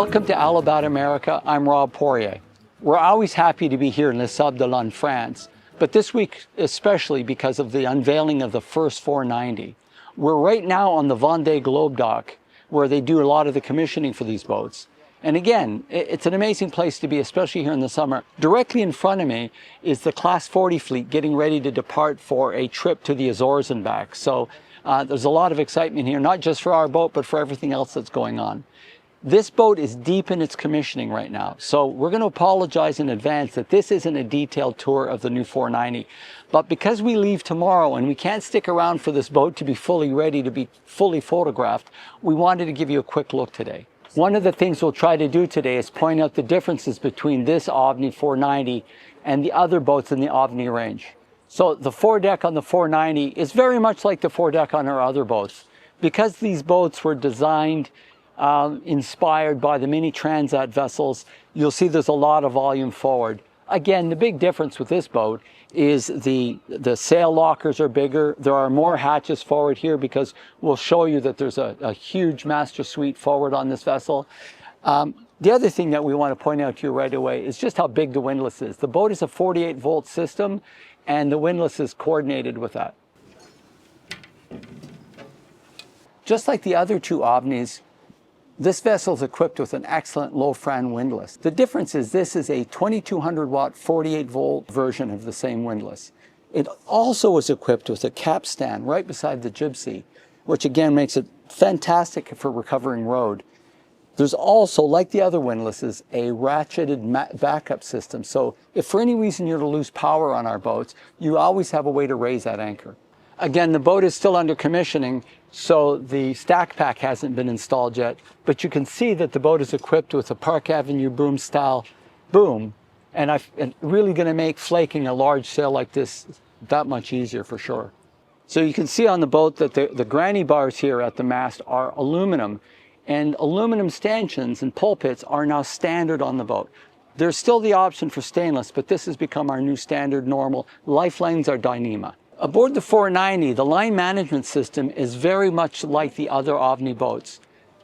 Welcome to Alubat America. I'm Rob Poirier. We're always happy to be here in Les Sables d'Olonne, France, but this week especially because of the unveiling of the first 490. We're right now on the Vendée Globe dock where they do a lot of the commissioning for these boats. And again, it's an amazing place to be, especially here in the summer. Directly in front of me is the Class 40 fleet getting ready to depart for a trip to the Azores and back. So there's a lot of excitement here, not just for our boat, but for everything else that's going on. This boat is deep in its commissioning right now, so we're going to apologize in advance that this isn't a detailed tour of the new 490. But because we leave tomorrow and we can't stick around for this boat to be fully ready to be fully photographed, we wanted to give you a quick look today. One of the things we'll try to do today is point out the differences between this Ovni 490 and the other boats in the Ovni range. So the foredeck on the 490 is very much like the foredeck on our other boats. Because these boats were designed inspired by the mini transat vessels, you'll see there's a lot of volume forward. Again, the big difference with this boat is the sail lockers are bigger. There are more hatches forward here because we'll show you that there's a huge master suite forward on this vessel. The other thing that we want to point out to you right away is just how big the windlass is. The boat is a 48-volt system and the windlass is coordinated with that. Just like the other two Ovnis, this vessel is equipped with an excellent low-fan windlass. The difference is this is a 2200 watt 48-volt version of the same windlass. It also is equipped with a capstan right beside the jib seat, which again makes it fantastic for recovering road. There's also, like the other windlasses, a ratcheted backup system. So if for any reason you're to lose power on our boats, you always have a way to raise that anchor. Again, the boat is still under commissioning, so the stack pack hasn't been installed yet, but you can see that the boat is equipped with a Park Avenue boom style boom, and I'm really going to make flaking a large sail like this that much easier for sure. So you can see on the boat that the granny bars here at the mast are aluminum, and aluminum stanchions and pulpits are now standard on the boat. There's still the option for stainless, but this has become our new standard normal. Lifelines are Dyneema. Aboard the 490, the line management system is very much like the other Ovni boats.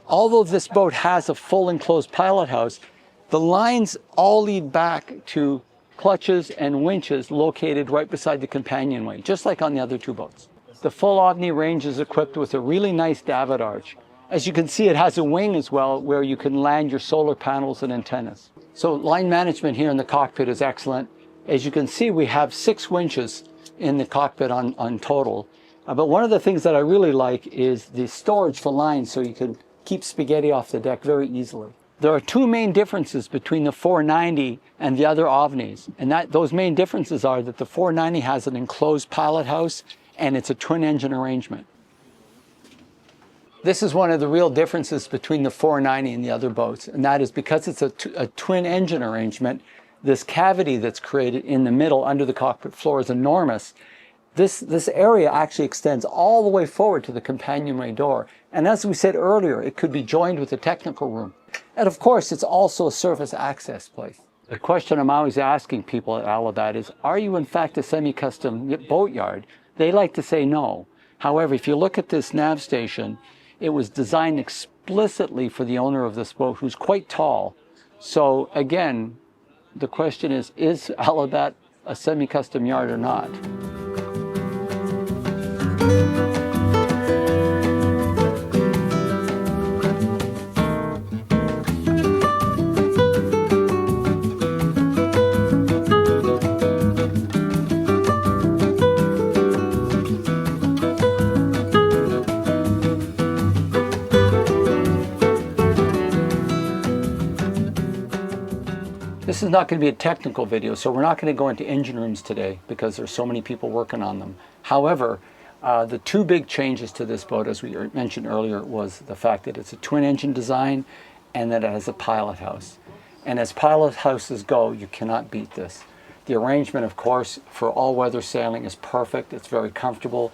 Although this boat has a full enclosed pilot house, the lines all lead back to clutches and winches located right beside the companionway, just like on the other two boats. The full Ovni range is equipped with a really nice davit arch. As you can see, it has a wing as well where you can land your solar panels and antennas. So line management here in the cockpit is excellent. As you can see, we have 6 winches in the cockpit on total. But one of the things that I really like is the storage for lines, so you can keep spaghetti off the deck very easily. There are 2 main differences between the 490 and the other Ovnis, and those main differences are that the 490 has an enclosed pilot house and it's a twin engine arrangement. This is one of the real differences between the 490 and the other boats, and that is because it's a twin engine arrangement. This cavity that's created in the middle under the cockpit floor is enormous. This area actually extends all the way forward to the companionway door. And as we said earlier, it could be joined with a technical room. And of course, it's also a surface access place. The question I'm always asking people at Alubat is, are you in fact a semi-custom boatyard? They like to say no. However, if you look at this nav station, it was designed explicitly for the owner of this boat, who's quite tall. So again, the question is Alubat a semi-custom yard or not? This is not going to be a technical video, so we're not going to go into engine rooms today because there's so many people working on them. However, the 2 big changes to this boat, as we mentioned earlier, was the fact that it's a twin engine design and that it has a pilot house. And as pilot houses go, you cannot beat this. The arrangement, of course, for all weather sailing is perfect. It's very comfortable.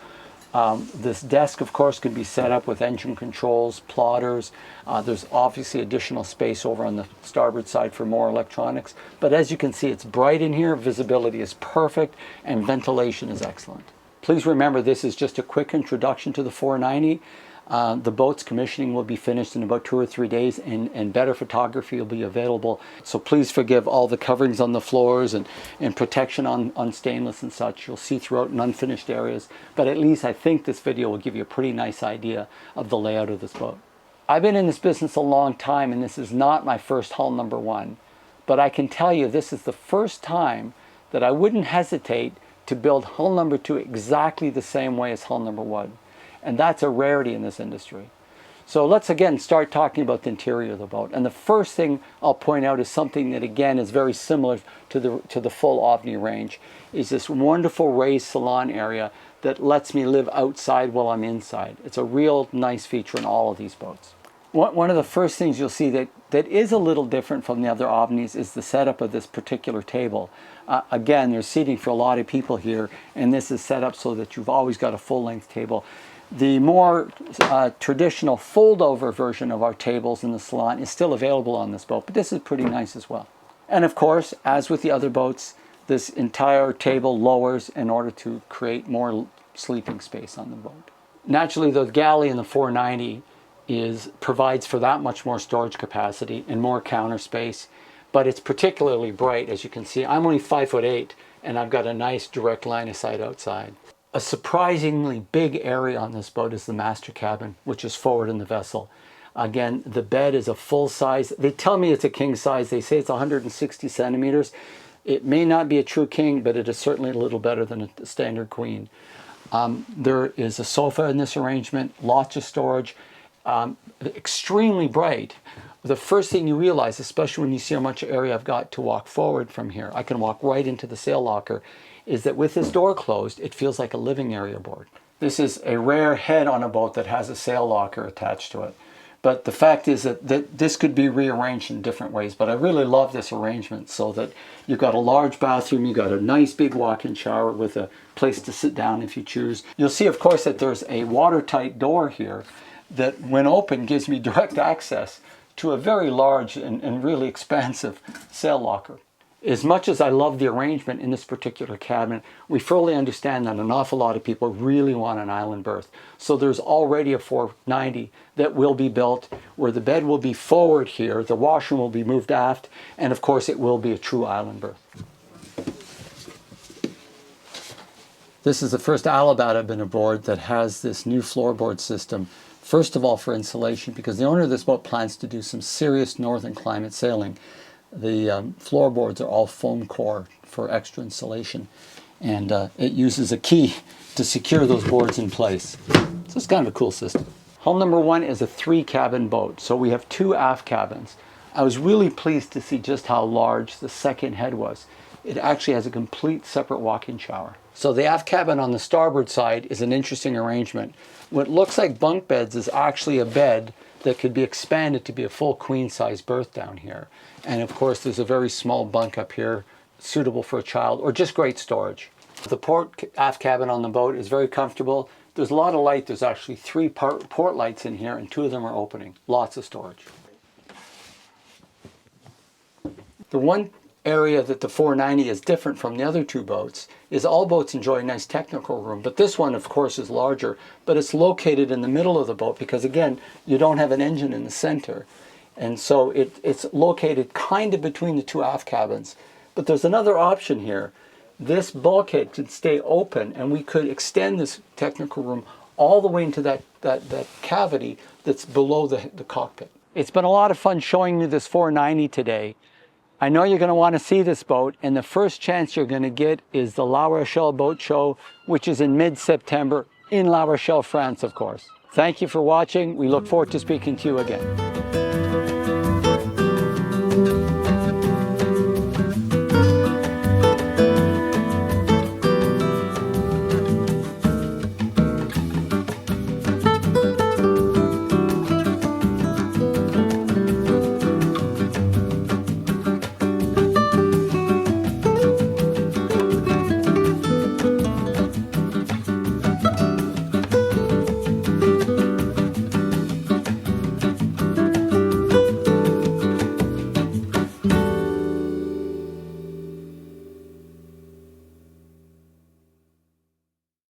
This desk, of course, can be set up with engine controls, plotters. There's obviously additional space over on the starboard side for more electronics. But as you can see, it's bright in here, visibility is perfect, and ventilation is excellent. Please remember, this is just a quick introduction to the 490. The boat's commissioning will be finished in about 2 or 3 days, and better photography will be available. So please forgive all the coverings on the floors and protection on stainless and such. You'll see throughout in unfinished areas, but at least I think this video will give you a pretty nice idea of the layout of this boat. I've been in this business a long time, and this is not my first hull number one, but I can tell you this is the first time that I wouldn't hesitate to build hull number 2 exactly the same way as hull number 1. And that's a rarity in this industry. So let's again start talking about the interior of the boat. And the first thing I'll point out is something that again is very similar to the full Ovni range, is this wonderful raised salon area that lets me live outside while I'm inside. It's a real nice feature in all of these boats. One of the first things you'll see that is a little different from the other Ovnis is the setup of this particular table. Again, there's seating for a lot of people here, and this is set up so that you've always got a full-length table. The more traditional fold-over version of our tables in the salon is still available on this boat, but this is pretty nice as well. And of course, as with the other boats, this entire table lowers in order to create more sleeping space on the boat. Naturally, the galley in the 490 provides for that much more storage capacity and more counter space, but it's particularly bright. As you can see, I'm only 5'8", and I've got a nice direct line of sight outside. A surprisingly big area on this boat is the master cabin, which is forward in the vessel. Again, the bed is a full size. They tell me it's a king size. They say it's 160 centimeters. It may not be a true king, but it is certainly a little better than a standard queen. There is a sofa in this arrangement, lots of storage. Extremely bright. The first thing you realize, especially when you see how much area I've got to walk forward from here, I can walk right into the sail locker, is that with this door closed, it feels like a living area aboard. This is a rare head on a boat that has a sail locker attached to it. But the fact is that this could be rearranged in different ways, but I really love this arrangement so that you've got a large bathroom, you've got a nice big walk-in shower with a place to sit down if you choose. You'll see, of course, that there's a watertight door here that when open gives me direct access to a very large and really expansive sail locker. As much as I love the arrangement in this particular cabin, we fully understand that an awful lot of people really want an island berth. So there's already a 490 that will be built where the bed will be forward here, the washroom will be moved aft, and of course it will be a true island berth. This is the first Alubat I've been aboard that has this new floorboard system. First of all, for insulation, because the owner of this boat plans to do some serious northern climate sailing. The floorboards are all foam core for extra insulation, and it uses a key to secure those boards in place. So it's kind of a cool system. Hull number 1 is a 3-cabin boat, so we have 2 aft cabins. I was really pleased to see just how large the second head was. It actually has a complete separate walk-in shower. So the aft cabin on the starboard side is an interesting arrangement. What looks like bunk beds is actually a bed that could be expanded to be a full queen-size berth down here. And of course, there's a very small bunk up here, suitable for a child, or just great storage. The port aft cabin on the boat is very comfortable. There's a lot of light. There's actually 3 port lights in here, and 2 of them are opening. Lots of storage. The one area that the 490 is different from the other 2 boats is all boats enjoy a nice technical room, but this one of course is larger, but it's located in the middle of the boat because again you don't have an engine in the center, and so it's located kind of between the 2 aft cabins. But there's another option here. This bulkhead could stay open and we could extend this technical room all the way into that cavity that's below the cockpit. It's been a lot of fun showing you this 490 today. I know you're going to want to see this boat, and the first chance you're going to get is the La Rochelle Boat Show, which is in mid-September in La Rochelle, France, of course. Thank you for watching. We look forward to speaking to you again.